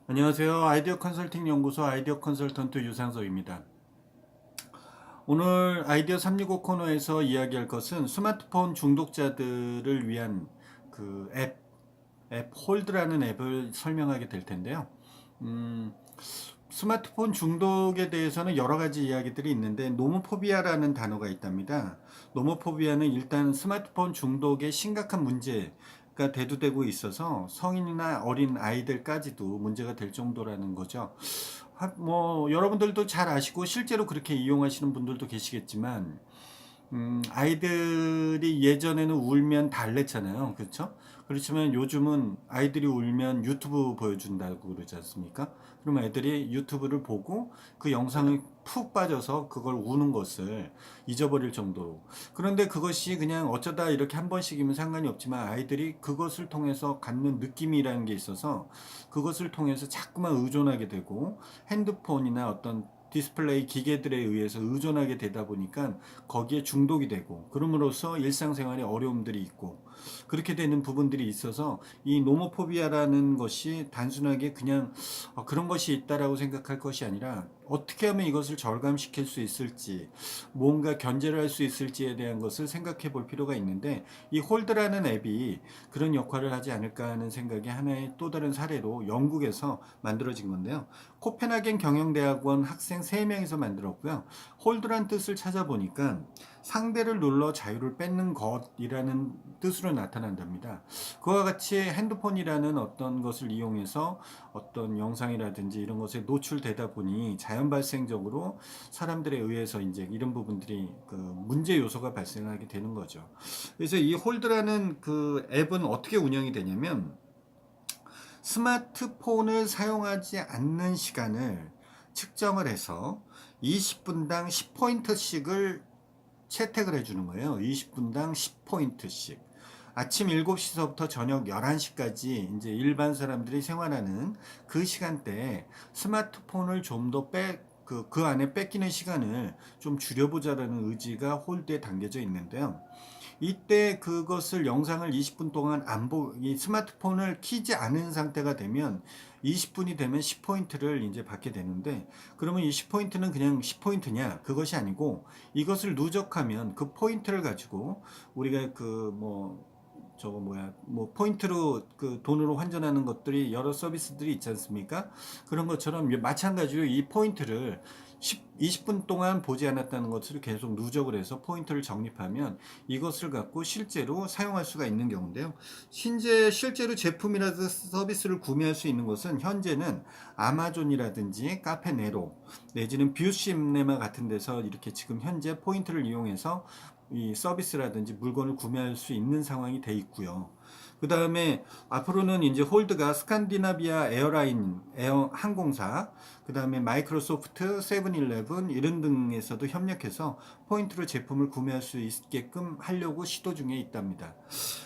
안녕하세요. 아이디어 컨설팅 연구소 아이디어 컨설턴트 유상석입니다. 오늘 아이디어 365 코너에서 이야기할 것은 스마트폰 중독자들을 위한 앱 홀드라는 앱을 설명하게 될 텐데요. 음, 스마트폰 중독에 대해서는 여러 가지 이야기들이 있는데 노모포비아라는 단어가 있답니다. 노모포비아는 일단 스마트폰 중독의 심각한 문제가 대두되고 있어서 성인이나 어린 아이들까지도 문제가 될 정도라는 거죠. 뭐 여러분들도 잘 아시고 실제로 그렇게 이용하시는 분들도 계시겠지만 아이들이 예전에는 울면 달랬잖아요. 그렇죠? 그렇지만 요즘은 아이들이 울면 유튜브 보여준다고 그러지 않습니까? 그러면 애들이 유튜브를 보고 그 영상을 푹 빠져서 그걸 우는 것을 잊어버릴 정도로. 그런데 그것이 그냥 어쩌다 이렇게 한 번씩이면 상관이 없지만 아이들이 그것을 통해서 갖는 느낌이라는 게 있어서 그것을 통해서 자꾸만 의존하게 되고 핸드폰이나 어떤 디스플레이 기계들에 의해서 의존하게 되다 보니까 거기에 중독이 되고 그럼으로써 일상생활에 어려움들이 있고 그렇게 되는 부분들이 있어서 이 노모포비아라는 것이 단순하게 그냥 그런 것이 있다라고 생각할 것이 아니라 어떻게 하면 이것을 절감시킬 수 있을지 뭔가 견제를 할 수 있을지에 대한 것을 생각해 볼 필요가 있는데 이 홀드라는 앱이 그런 역할을 하지 않을까 하는 생각이 하나의 또 다른 사례로 영국에서 만들어진 건데요. 코펜하겐 경영대학원 학생 3명이서 만들었고요. 홀드란 뜻을 찾아보니까 상대를 눌러 자유를 뺏는 것이라는 뜻으로 나타난답니다. 그와 같이 핸드폰이라는 어떤 것을 이용해서 어떤 영상이라든지 이런 것에 노출되다 보니 자연 발생적으로 사람들에 의해서 이제 이런 부분들이 그 문제 요소가 발생하게 되는 거죠. 그래서 이 홀드라는 그 앱은 어떻게 운영이 되냐면 스마트폰을 사용하지 않는 시간을 측정을 해서 20분당 10포인트씩을 채택을 해주는 거예요. 20분당 10포인트씩. 아침 7시서부터 저녁 11시까지 이제 일반 사람들이 생활하는 그 시간대에 스마트폰을 좀 더 그 안에 뺏기는 시간을 좀 줄여보자라는 의지가 홀드에 담겨져 있는데요. 이때 그것을 영상을 20분 동안 이 스마트폰을 키지 않은 상태가 되면 20분이 되면 10포인트를 이제 받게 되는데 그러면 이 10포인트는 그냥 10포인트냐? 그것이 아니고 이것을 누적하면 그 포인트를 가지고 우리가 저거 뭐 포인트로 그 돈으로 환전하는 것들이 여러 서비스들이 있지 않습니까? 그런 것처럼 마찬가지로 이 포인트를 20분 동안 보지 않았다는 것을 계속 누적을 해서 포인트를 적립하면 이것을 갖고 실제로 사용할 수가 있는 경우인데요. 실제로 제품이라든지 서비스를 구매할 수 있는 것은 현재는 아마존이라든지 카페네로 내지는 뷰시네마 같은 데서 이렇게 지금 현재 포인트를 이용해서 이 서비스라든지 물건을 구매할 수 있는 상황이 돼 있고요. 그 다음에 앞으로는 이제 홀드가 스칸디나비아 에어 항공사, 그 다음에 마이크로소프트, 세븐일레븐 이런 등에서도 협력해서 포인트로 제품을 구매할 수 있게끔 하려고 시도 중에 있답니다.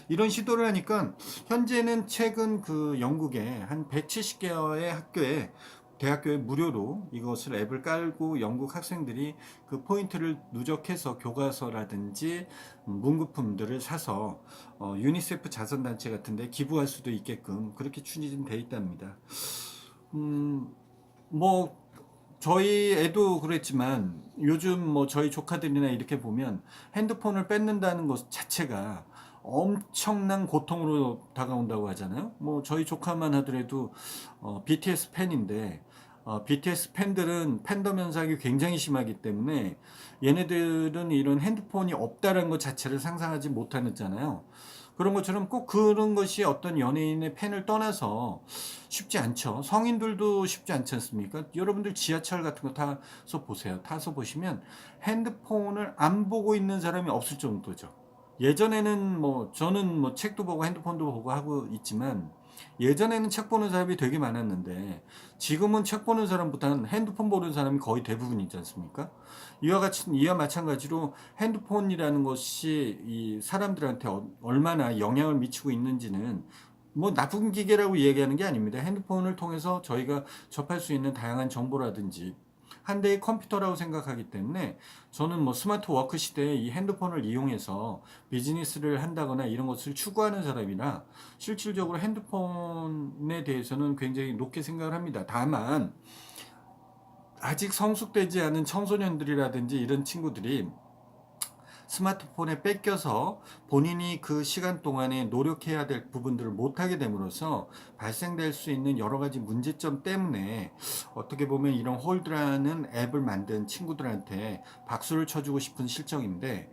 이런 시도를 하니까 현재는 최근 그 영국의 한 170개의 대학교에 무료로 이것을 앱을 깔고 영국 학생들이 그 포인트를 누적해서 교과서라든지 문구품들을 사서 유니세프 자선단체 같은데 기부할 수도 있게끔 그렇게 추진돼 있답니다. 음, 뭐 저희 애도 그랬지만 요즘 뭐 저희 조카들이나 이렇게 보면 핸드폰을 뺏는다는 것 자체가 엄청난 고통으로 다가온다고 하잖아요. 뭐 저희 조카만 하더라도 BTS 팬인데 BTS 팬들은 팬덤 현상이 굉장히 심하기 때문에 얘네들은 이런 핸드폰이 없다는 것 자체를 상상하지 못하잖아요. 그런 것처럼 꼭 그런 것이 어떤 연예인의 팬을 떠나서 쉽지 않죠. 성인들도 쉽지 않지 않습니까? 여러분들 지하철 같은 거 타서 보세요. 타서 보시면 핸드폰을 안 보고 있는 사람이 없을 정도죠. 예전에는 뭐 저는 뭐 책도 보고 핸드폰도 보고 하고 있지만 예전에는 책 보는 사람이 되게 많았는데 지금은 책 보는 사람보다는 핸드폰 보는 사람이 거의 대부분이지 않습니까? 이와 마찬가지로 핸드폰이라는 것이 이 사람들한테 얼마나 영향을 미치고 있는지는 뭐 나쁜 기계라고 얘기하는 게 아닙니다. 핸드폰을 통해서 저희가 접할 수 있는 다양한 정보라든지 한 대의 컴퓨터라고 생각하기 때문에 저는 뭐 스마트 워크 시대에 이 핸드폰을 이용해서 비즈니스를 한다거나 이런 것을 추구하는 사람이라 실질적으로 핸드폰에 대해서는 굉장히 높게 생각을 합니다. 다만 아직 성숙되지 않은 청소년들이라든지 이런 친구들이 스마트폰에 뺏겨서 본인이 그 시간 동안에 노력해야 될 부분들을 못하게 됨으로써 발생될 수 있는 여러 가지 문제점 때문에 어떻게 보면 이런 홀드라는 앱을 만든 친구들한테 박수를 쳐주고 싶은 실정인데,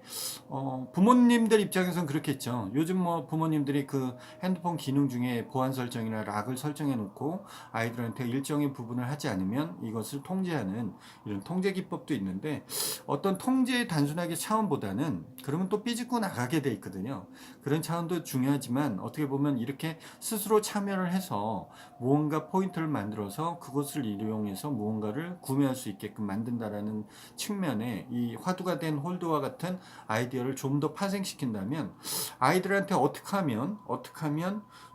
부모님들 입장에서는 그렇겠죠. 요즘 뭐 부모님들이 그 핸드폰 기능 중에 보안 설정이나 락을 설정해 놓고 아이들한테 일정의 부분을 하지 않으면 이것을 통제하는 이런 통제 기법도 있는데, 어떤 통제의 단순하게 차원보다는 그러면 또 삐집고 나가게 돼 있거든요. 그런 차원도 중요하지만 어떻게 보면 이렇게 스스로 참여를 해서 무언가 포인트를 만들어서 그것을 이용해서 무언가를 구매할 수 있게끔 만든다라는 측면에 이 화두가 된 홀드와 같은 아이디어를 좀 더 파생시킨다면 아이들한테 어떻게 하면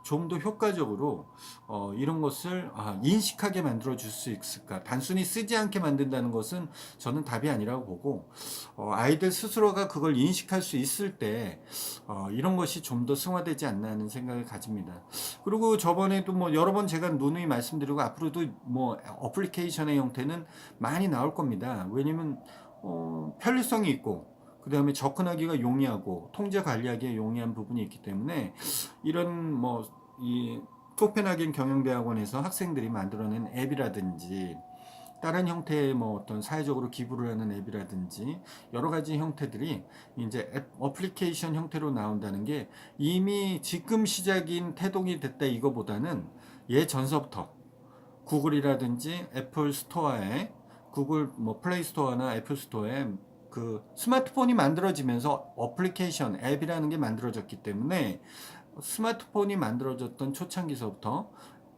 좀 더 효과적으로 이런 것을 인식하게 만들어 줄 수 있을까. 단순히 쓰지 않게 만든다는 것은 저는 답이 아니라고 보고, 아이들 스스로가 그걸 인식할 수 있을 때 이런 것이 좀 더 승화되지 않나 하는 생각을 가집니다. 그리고 저번에도 뭐 여러 번 제가 누누이 말씀드리고 앞으로도 뭐 어플리케이션의 형태는 많이 나올 겁니다. 왜냐면 편리성이 있고 그 다음에 접근하기가 용이하고 통제 관리하기에 용이한 부분이 있기 때문에 이런 뭐 이 코펜하겐 경영대학원에서 학생들이 만들어낸 앱이라든지 다른 형태의 뭐 어떤 사회적으로 기부를 하는 앱이라든지 여러 가지 형태들이 이제 어플리케이션 형태로 나온다는 게 이미 지금 시작인 태동이 됐다 이거보다는 예전서부터 구글이라든지 애플 스토어에 구글 뭐 플레이 스토어나 애플 스토어에 그 스마트폰이 만들어지면서 어플리케이션 앱이라는 게 만들어졌기 때문에 스마트폰이 만들어졌던 초창기서부터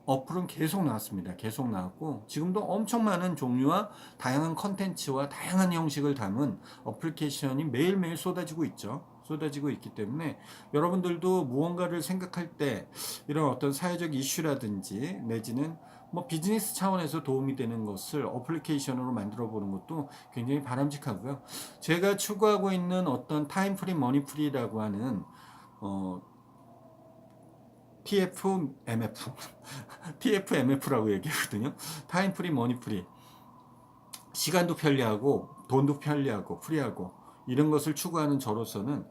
어플은 계속 나왔습니다. 계속 나왔고 지금도 엄청 많은 종류와 다양한 컨텐츠와 다양한 형식을 담은 어플리케이션이 매일매일 쏟아지고 있죠. 쏟아지고 있기 때문에 여러분들도 무언가를 생각할 때 이런 어떤 사회적 이슈라든지 내지는 뭐 비즈니스 차원에서 도움이 되는 것을 어플리케이션으로 만들어 보는 것도 굉장히 바람직하고요. 제가 추구하고 있는 어떤 타임프리 머니프리라고 하는 TFMF, TFMF라고 얘기하거든요. 타임프리 머니프리. 시간도 편리하고 돈도 편리하고 프리하고 이런 것을 추구하는 저로서는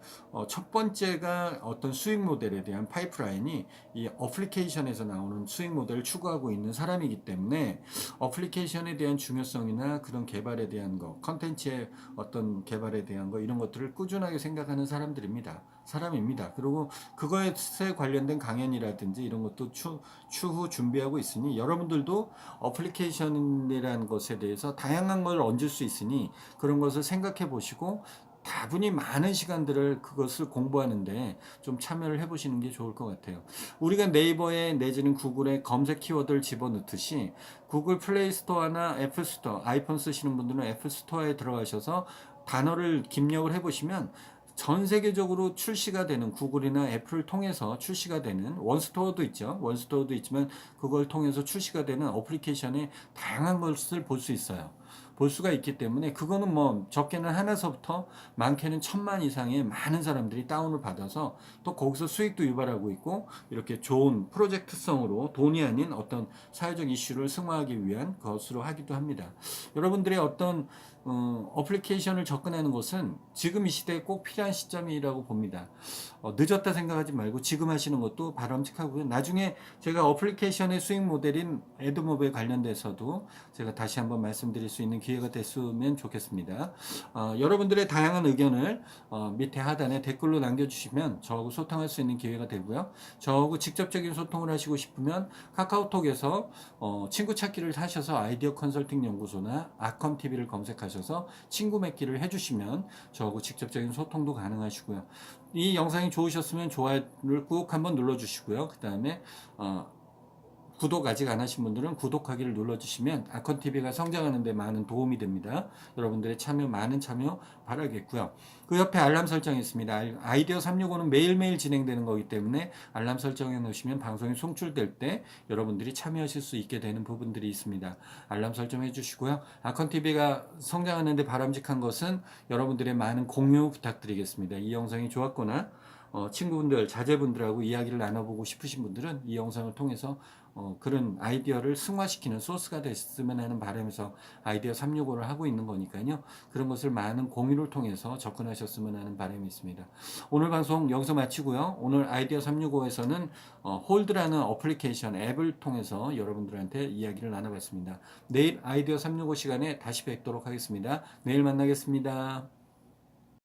첫 번째가 어떤 수익 모델에 대한 파이프라인이 이 어플리케이션에서 나오는 수익 모델을 추구하고 있는 사람이기 때문에 어플리케이션에 대한 중요성이나 그런 개발에 대한 거, 컨텐츠의 어떤 개발에 대한 거 이런 것들을 꾸준하게 생각하는 사람입니다. 그리고 그거에 관련된 강연이라든지 이런 것도 추후 준비하고 있으니 여러분들도 어플리케이션이라는 것에 대해서 다양한 걸 얹을 수 있으니 그런 것을 생각해 보시고 다분히 많은 시간들을 그것을 공부하는데 좀 참여를 해보시는 게 좋을 것 같아요. 우리가 네이버에 내지는 구글에 검색 키워드를 집어넣듯이 구글 플레이 스토어나 애플 스토어, 아이폰 쓰시는 분들은 애플 스토어에 들어가셔서 단어를 입력을 해보시면 전 세계적으로 출시가 되는 구글이나 애플을 통해서 출시가 되는 원스토어도 있죠. 원스토어도 있지만 그걸 통해서 출시가 되는 어플리케이션의 다양한 것을 볼 수 있어요. 볼 수가 있기 때문에 그거는 뭐 적게는 하나서부터 많게는 1000만 이상의 많은 사람들이 다운을 받아서 또 거기서 수익도 유발하고 있고 이렇게 좋은 프로젝트성으로 돈이 아닌 어떤 사회적 이슈를 승화하기 위한 것으로 하기도 합니다. 여러분들의 어떤 어플리케이션을 접근하는 것은 지금 이 시대에 꼭 필요한 시점이라고 봅니다. 늦었다 생각하지 말고 지금 하시는 것도 바람직하고요. 나중에 제가 어플리케이션의 수익 모델인 에드모브에 관련돼서도 제가 다시 한번 말씀드릴 수 있는 기회가 됐으면 좋겠습니다. 여러분들의 다양한 의견을 밑에 하단에 댓글로 남겨주시면 저하고 소통할 수 있는 기회가 되고요. 저하고 직접적인 소통을 하시고 싶으면 카카오톡에서 친구 찾기를 하셔서 아이디어 컨설팅 연구소나 아컴TV를 검색하셔서 친구 맺기를 해주시면 저하고 직접적인 소통도 가능하시고요. 이 영상이 좋으셨으면 좋아요를 꾹 한번 눌러주시고요. 그 다음에 구독 아직 안 하신 분들은 구독하기를 눌러주시면 아컨TV가 성장하는 데 많은 도움이 됩니다. 여러분들의 참여, 많은 참여 바라겠고요. 그 옆에 알람 설정이 있습니다. 아이디어 365는 매일매일 진행되는 거기 때문에 알람 설정해 놓으시면 방송이 송출될 때 여러분들이 참여하실 수 있게 되는 부분들이 있습니다. 알람 설정해 주시고요. 아컨TV가 성장하는 데 바람직한 것은 여러분들의 많은 공유 부탁드리겠습니다. 이 영상이 좋았거나 친구분들, 자제분들하고 이야기를 나눠보고 싶으신 분들은 이 영상을 통해서 그런 아이디어를 승화시키는 소스가 됐으면 하는 바람에서 아이디어 365를 하고 있는 거니까요. 그런 것을 많은 공유를 통해서 접근하셨으면 하는 바람이 있습니다. 오늘 방송 여기서 마치고요. 오늘 아이디어 365에서는 홀드라는 어플리케이션 앱을 통해서 여러분들한테 이야기를 나눠봤습니다. 내일 아이디어 365 시간에 다시 뵙도록 하겠습니다. 내일 만나겠습니다.